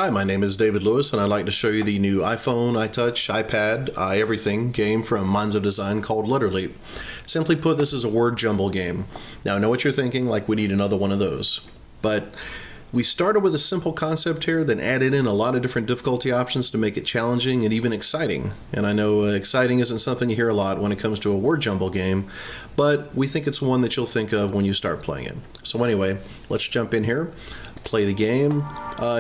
Hi, my name is David Lewis, and I'd like to show you the new iPhone, iTouch, iPad, iEverything game from Monzo Design called LetterLeap. Simply put, this is a word jumble game. Now, I know what you're thinking, like we need another one of those. But we started with a simple concept here, then added in a lot of different difficulty options to make it challenging and even exciting. And I know exciting isn't something you hear a lot when it comes to a word jumble game, but we think it's one that you'll think of when you start playing it. So anyway, let's jump in here. Play the game.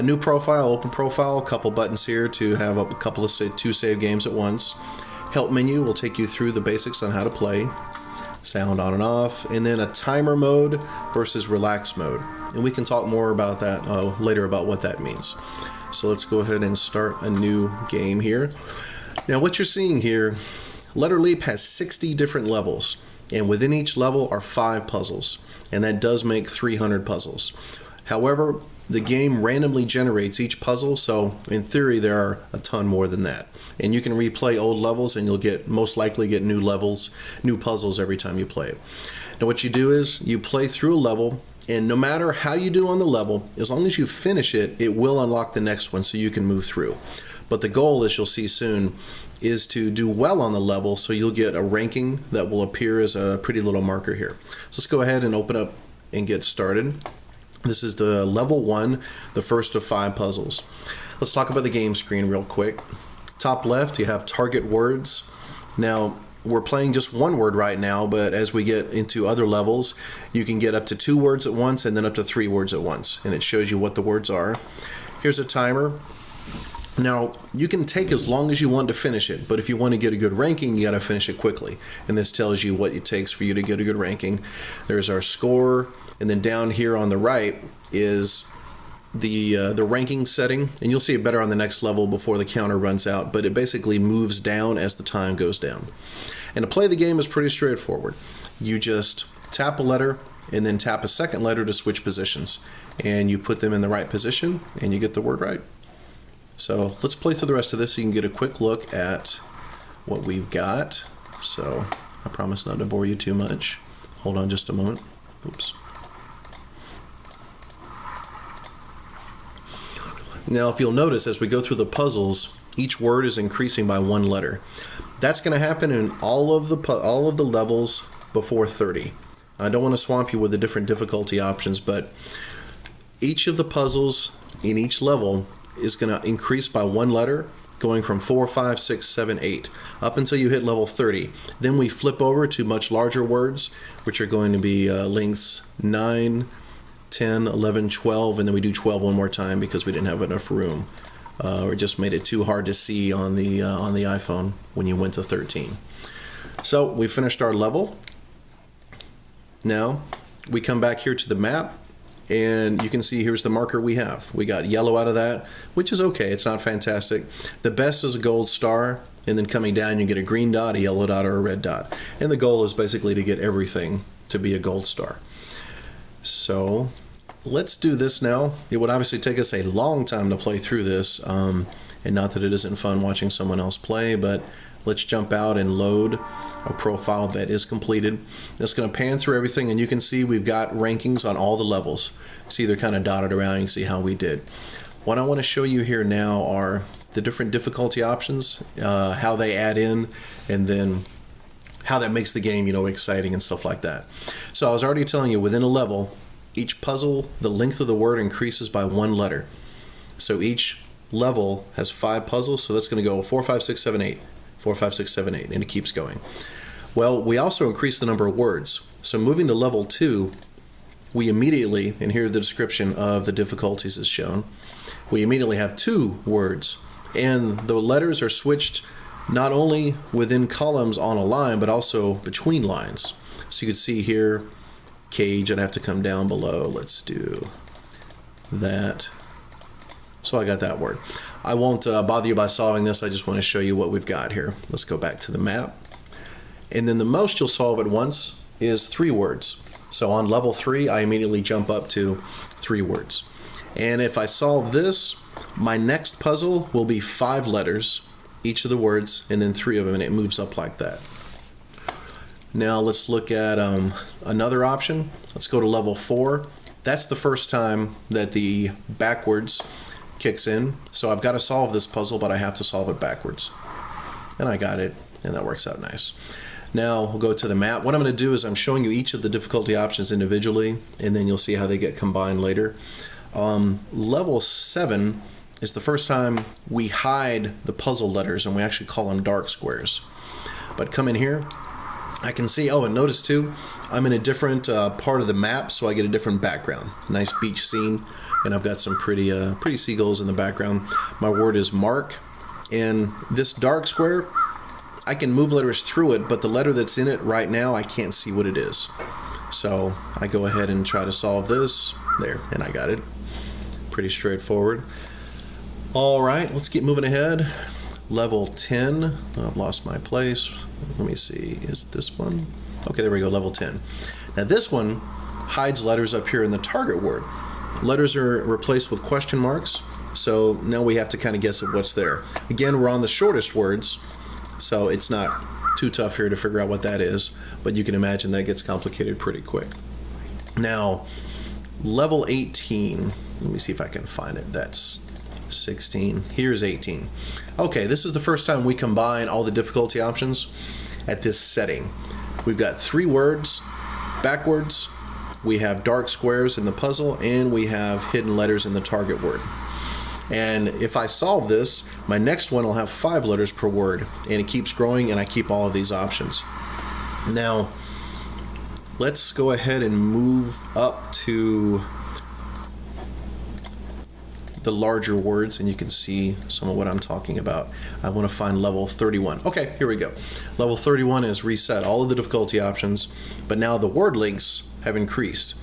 New profile, open profile, a couple buttons here to have a couple of two save games at once. Help menu will take you through the basics on how to play. Sound on and off, and then a timer mode versus relax mode. And we can talk more about that later about what that means. So let's go ahead and start a new game here. Now what you're seeing here, LetterLeap has 60 different levels, and within each level are 5 puzzles, and that does make 300 puzzles. However, the game randomly generates each puzzle, so in theory there are a ton more than that. And you can replay old levels and you'll most likely get new puzzles every time you play it. Now what you do is you play through a level, and no matter how you do on the level, as long as you finish it, it will unlock the next one so you can move through. But the goal, as you'll see soon, is to do well on the level so you'll get a ranking that will appear as a pretty little marker here. So let's go ahead and open up and get started. This is the level 1, the first of 5 puzzles. Let's talk about the game screen real quick. Top left, you have target words. Now, we're playing just one word right now, but as we get into other levels, you can get up to 2 words at once and then up to 3 words at once. And it shows you what the words are. Here's a timer. Now, you can take as long as you want to finish it, but if you want to get a good ranking, you got to finish it quickly. And this tells you what it takes for you to get a good ranking. There's our score. And then down here on the right is the ranking setting, and you'll see it better on the next level before the counter runs out, but it basically moves down as the time goes down. And to play the game is pretty straightforward. You just tap a letter and then tap a second letter to switch positions, and you put them in the right position and you get the word right. So let's play through the rest of this so you can get a quick look at what we've got. So I promise not to bore you too much. Hold on just a moment. Oops. Now, if you'll notice, as we go through the puzzles, each word is increasing by 1 letter. That's going to happen in all of the levels before 30. I don't want to swamp you with the different difficulty options, but each of the puzzles in each level is going to increase by 1 letter, going from 4, 5, 6, 7, 8, up until you hit level 30. Then we flip over to much larger words, which are going to be lengths 9, 10, 11, 12, and then we do 12 one more time because we didn't have enough room. Or just made it too hard to see on the iPhone when you went to 13. So we finished our level. Now we come back here to the map, and you can see here's the marker we have. We got yellow out of that, which is okay. It's not fantastic. The best is a gold star, and then coming down you get a green dot, a yellow dot, or a red dot. And the goal is basically to get everything to be a gold star. So let's do this now. It would obviously take us a long time to play through this, and not that it isn't fun watching someone else play, but let's jump out and load a profile that is completed. It's going to pan through everything, and you can see we've got rankings on all the levels. See, they're kind of dotted around. You can see how we did. What I want to show you here now are the different difficulty options, how they add in, and then how that makes the game, exciting and stuff like that. So I was already telling you, within a level, each puzzle, the length of the word increases by 1 letter. So each level has 5 puzzles, so that's going to go 4, 5, 6, 7, 8, 4, 5, 6, 7, 8, and it keeps going. Well, we also increase the number of words. So moving to level 2, we immediately, and here the description of the difficulties is shown, we immediately have 2 words, and the letters are switched not only within columns on a line, but also between lines. So you can see here, cage, I'd have to come down below. Let's do that. So I got that word. I won't bother you by solving this. I just want to show you what we've got here. Let's go back to the map. And then the most you'll solve at once is 3 words. So on level 3, I immediately jump up to 3 words. And if I solve this, my next puzzle will be 5 letters, each of the words, and then 3 of them, and it moves up like that. Now let's look at another option. Let's go to level 4. That's the first time that the backwards kicks in. So I've got to solve this puzzle, but I have to solve it backwards. And I got it, and that works out nice. Now we'll go to the map. What I'm going to do is I'm showing you each of the difficulty options individually, and then you'll see how they get combined later. Level 7 is the first time we hide the puzzle letters, and we actually call them dark squares. But come in here, I can see, oh, and notice too, I'm in a different part of the map, so I get a different background. Nice beach scene, and I've got some pretty seagulls in the background. My word is Mark, and this dark square, I can move letters through it, but the letter that's in it right now, I can't see what it is. So I go ahead and try to solve this. There, and I got it. Pretty straightforward. All right, let's get moving ahead. Level 10. I've lost my place. Let me see. Is this one? Okay, there we go. Level 10. Now this one hides letters up here in the target word. Letters are replaced with question marks. So now we have to kind of guess at what's there. Again, we're on the shortest words, so it's not too tough here to figure out what that is. But you can imagine that gets complicated pretty quick. Now, level 18. Let me see if I can find it. That's 16. Here's 18. Okay, this is the first time we combine all the difficulty options at this setting. We've got 3 words backwards, we have dark squares in the puzzle, and we have hidden letters in the target word. And if I solve this, my next one will have 5 letters per word, and it keeps growing, and I keep all of these options. Now, let's go ahead and move up to the larger words, and you can see some of what I'm talking about. I want to find level 31. Okay, here we go. Level 31 is reset all of the difficulty options, but now the word links have increased.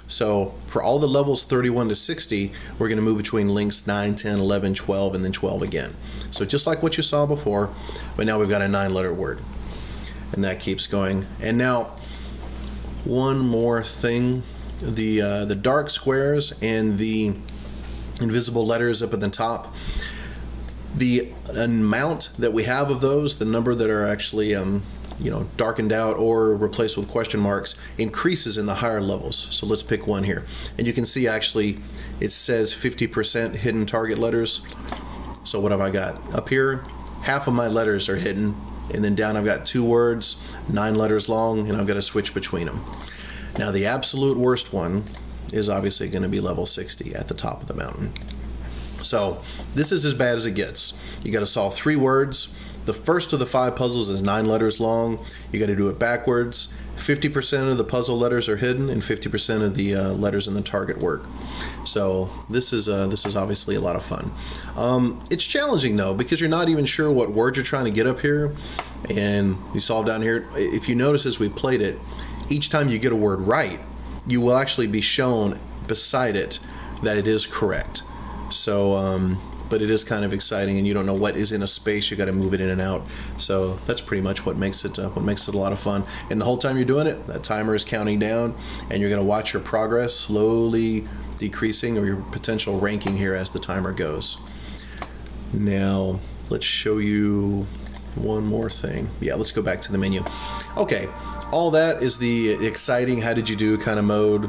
So for all the levels 31 to 60, we're going to move between links 9, 10, 11, 12, and then 12 again. So just like what you saw before, but now we've got a 9-letter word. And that keeps going. And now, one more thing. The dark squares and the invisible letters up at the top, the amount that we have of those, the number that are actually darkened out or replaced with question marks, increases in the higher levels. So let's pick one here, and you can see actually it says 50% hidden target letters. So what have I got up here? Half of my letters are hidden, and then down I've got 2 words, 9 letters long, and I've got to switch between them. Now the absolute worst one is obviously going to be level 60 at the top of the mountain. So this is as bad as it gets. You got to solve 3 words. The first of the 5 puzzles is 9 letters long. You got to do it backwards. 50% of the puzzle letters are hidden, and 50% of the letters in the target word. So this is obviously a lot of fun. It's challenging though, because you're not even sure what word you're trying to get up here. And you solve down here. If you notice as we played it, each time you get a word right, you will actually be shown beside it that it is correct. So, but it is kind of exciting, and you don't know what is in a space. You got to move it in and out. So that's pretty much what makes it a lot of fun. And the whole time you're doing it, that timer is counting down, and you're going to watch your progress slowly decreasing, or your potential ranking here as the timer goes. Now let's show you one more thing. Yeah, let's go back to the menu. Okay. All that is the exciting how did you do kind of mode.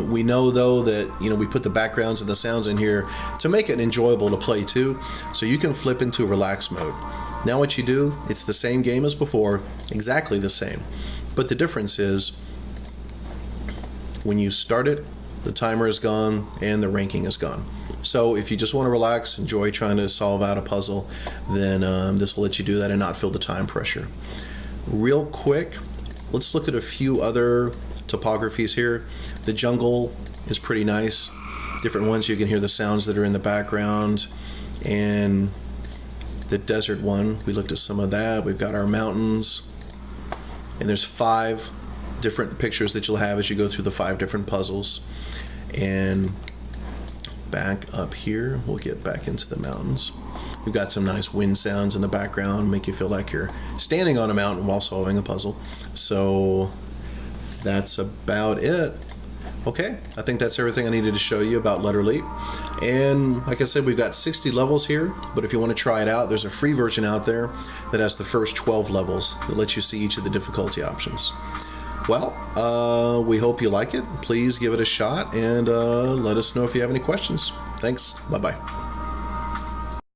We know though that we put the backgrounds and the sounds in here to make it enjoyable to play too. So you can flip into relax mode. Now what you do, it's the same game as before, exactly the same. But the difference is when you start it, the timer is gone and the ranking is gone. So if you just want to relax, enjoy trying to solve out a puzzle, then this will let you do that and not feel the time pressure. Real quick, let's look at a few other topographies here. The jungle is pretty nice. Different ones, you can hear the sounds that are in the background. And the desert one, we looked at some of that. We've got our mountains. And there's 5 different pictures that you'll have as you go through the 5 different puzzles. And back up here, we'll get back into the mountains. We've got some nice wind sounds in the background, make you feel like you're standing on a mountain while solving a puzzle. So that's about it. Okay, I think that's everything I needed to show you about LetterLeap. And like I said, we've got 60 levels here, but if you want to try it out, there's a free version out there that has the first 12 levels that lets you see each of the difficulty options. Well, we hope you like it. Please give it a shot, and let us know if you have any questions. Thanks. Bye-bye.